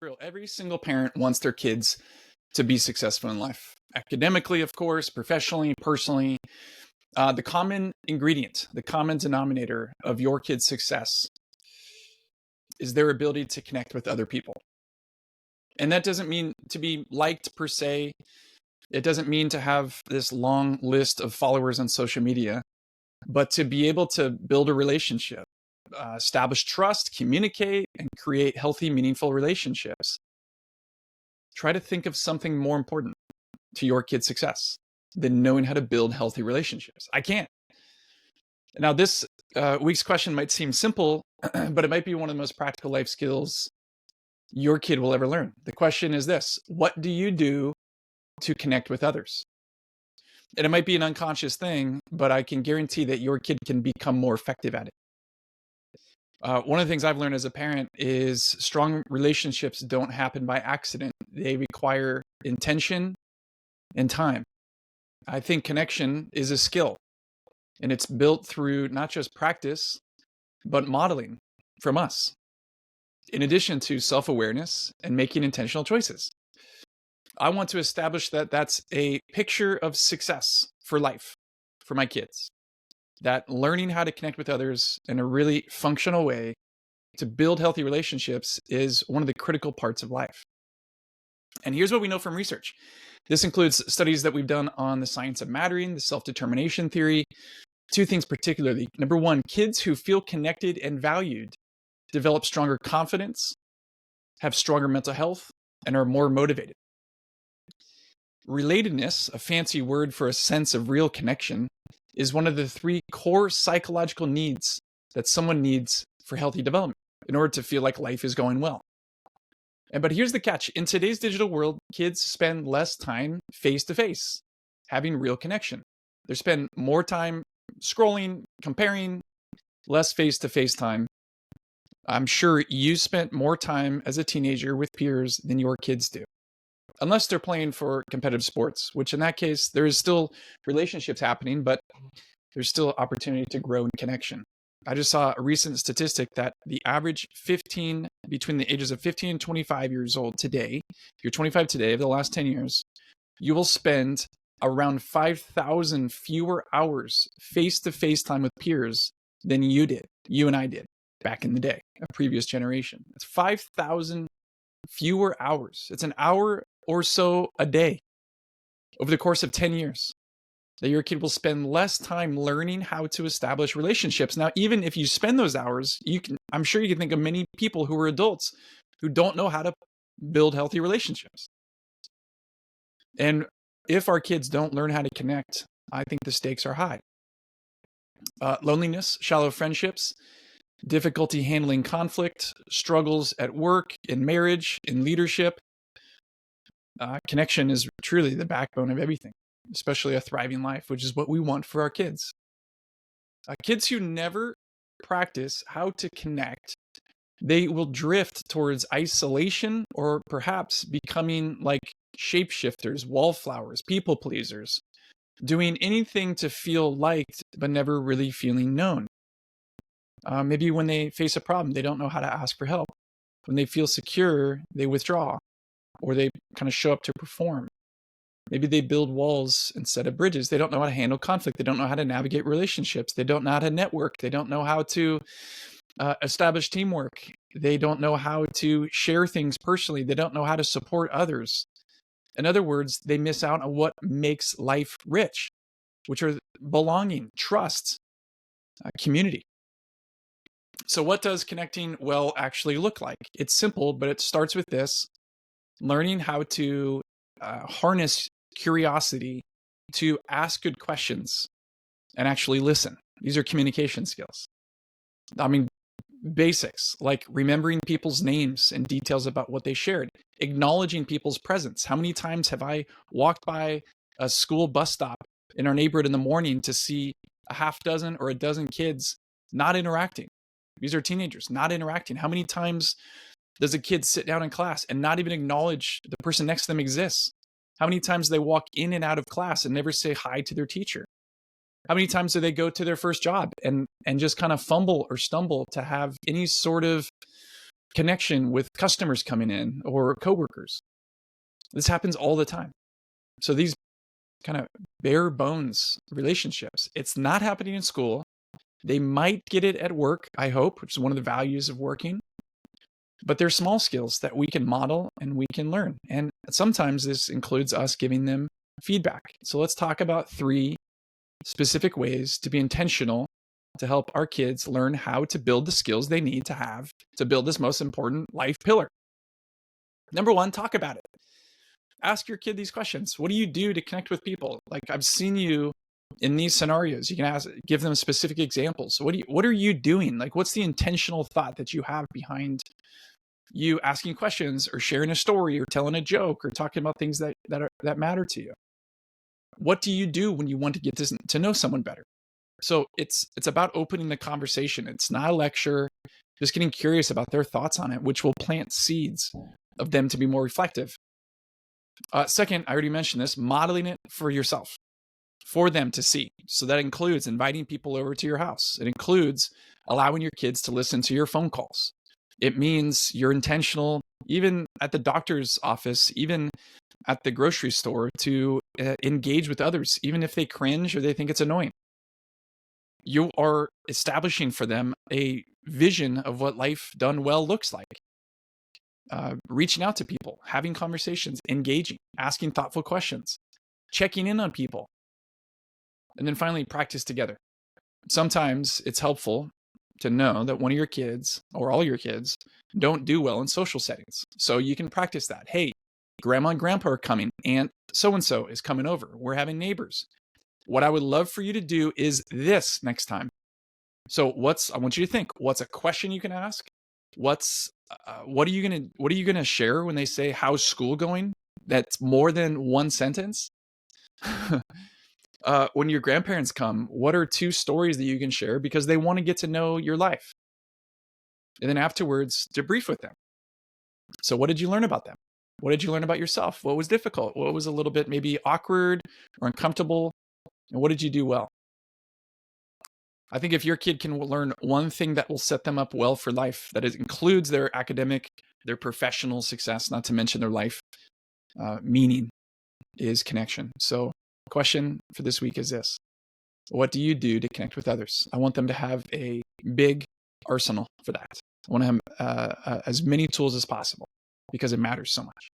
Real. Every single parent wants their kids to be successful in life, academically, of course, professionally, personally. The common ingredient, the common denominator of your kid's success is their ability to connect with other people. And that doesn't mean to be liked per se. It doesn't mean to have this long list of followers on social media, but to be able to build a relationship, establish trust, communicate, and create healthy, meaningful relationships. Try to think of something more important to your kid's success than knowing how to build healthy relationships. I can't. Now, this week's question might seem simple, but it might be one of the most practical life skills your kid will ever learn. The question is this: what do you do to connect with others? And it might be an unconscious thing, but I can guarantee that your kid can become more effective at it. One of the things I've learned as a parent is strong relationships don't happen by accident. They require intention and time. I think connection is a skill, and it's built through not just practice, but modeling from us, in addition to self-awareness and making intentional choices. I want to establish that that's a picture of success for life for my kids. That learning how to connect with others in a really functional way to build healthy relationships is one of the critical parts of life. And here's what we know from research. This includes studies that we've done on the science of mattering, the self-determination theory. Two things particularly. Number one, kids who feel connected and valued develop stronger confidence, have stronger mental health, and are more motivated. Relatedness, a fancy word for a sense of real connection, is one of the three core psychological needs that someone needs for healthy development in order to feel like life is going well. But here's the catch. In today's digital world, kids spend less time face-to-face, having real connection. They spend more time scrolling, comparing, less face-to-face time. I'm sure you spent more time as a teenager with peers than your kids do. Unless they're playing for competitive sports, which in that case, there is still relationships happening, but there's still opportunity to grow in connection. I just saw a recent statistic that the average between the ages of 15 and 25 years old today, if you're 25 today, over the last 10 years, you will spend around 5,000 fewer hours face-to-face time with peers than you and I did back in the day, a previous generation. It's 5,000 fewer hours. It's an hour or so a day over the course of 10 years that your kid will spend less time learning how to establish relationships. Now, even if you spend those hours, I'm sure you can think of many people who are adults who don't know how to build healthy relationships. And if our kids don't learn how to connect, I think the stakes are high. Loneliness, shallow friendships, difficulty handling conflict, struggles at work, in marriage, in leadership. Connection is truly the backbone of everything, especially a thriving life, which is what we want for our kids. Kids who never practice how to connect, they will drift towards isolation or perhaps becoming like shapeshifters, wallflowers, people pleasers, doing anything to feel liked but never really feeling known. Maybe when they face a problem, they don't know how to ask for help. When they feel secure, they withdraw, or they kind of show up to perform. Maybe they build walls instead of bridges. They don't know how to handle conflict. They don't know how to navigate relationships. They don't know how to network. They don't know how to establish teamwork. They don't know how to share things personally. They don't know how to support others. In other words, they miss out on what makes life rich, which are belonging, trust, community. So what does connecting well actually look like? It's simple, but it starts with this: learning how to harness curiosity to ask good questions and actually listen. These are communication skills. I mean, basics like remembering people's names and details about what they shared, acknowledging people's presence. How many times have I walked by a school bus stop in our neighborhood in the morning to see a half dozen or a dozen kids not interacting? These are teenagers not interacting. How many times does a kid sit down in class and not even acknowledge the person next to them exists? How many times do they walk in and out of class and never say hi to their teacher? How many times do they go to their first job and just kind of fumble or stumble to have any sort of connection with customers coming in or coworkers. This happens all the time. So these kind of bare bones relationships, it's not happening in school. They might get it at work, I hope, which is one of the values of working. But they're small skills that we can model and we can learn. And sometimes this includes us giving them feedback. So let's talk about 3 specific ways to be intentional to help our kids learn how to build the skills they need to have to build this most important life pillar. Number 1, talk about it. Ask your kid these questions. What do you do to connect with people? Like, I've seen you in these scenarios. You can give them specific examples. So what are you doing? Like, what's the intentional thought that you have behind you asking questions or sharing a story or telling a joke or talking about things that matter to you? What do you do when you want to get to know someone better? So it's about opening the conversation. It's not a lecture, just getting curious about their thoughts on it, which will plant seeds of them to be more reflective. Second, I already mentioned this, modeling it for yourself, for them to see. So that includes inviting people over to your house. It includes allowing your kids to listen to your phone calls. It means you're intentional, even at the doctor's office, even at the grocery store, to engage with others, even if they cringe or they think it's annoying. You are establishing for them a vision of what life done well looks like. Reaching out to people, having conversations, engaging, asking thoughtful questions, checking in on people. And then finally, practice together. Sometimes it's helpful to know that one of your kids or all your kids don't do well in social settings. So you can practice that. Hey, grandma and grandpa are coming. Aunt so-and-so is coming over. We're having neighbors. What I would love for you to do is this next time. So I want you to think, what's a question you can ask? What are you gonna share when they say, how's school going? That's more than one sentence. When your grandparents come, what are 2 stories that you can share because they want to get to know your life? And then afterwards, debrief with them. So what did you learn about them? What did you learn about yourself? What was difficult? What was a little bit maybe awkward or uncomfortable? And what did you do well? I think if your kid can learn one thing that will set them up well for life, that includes their academic, their professional success, not to mention their life meaning, is connection. So question for this week is this: what do you do to connect with others? I want them to have a big arsenal for that. I want to have as many tools as possible because it matters so much.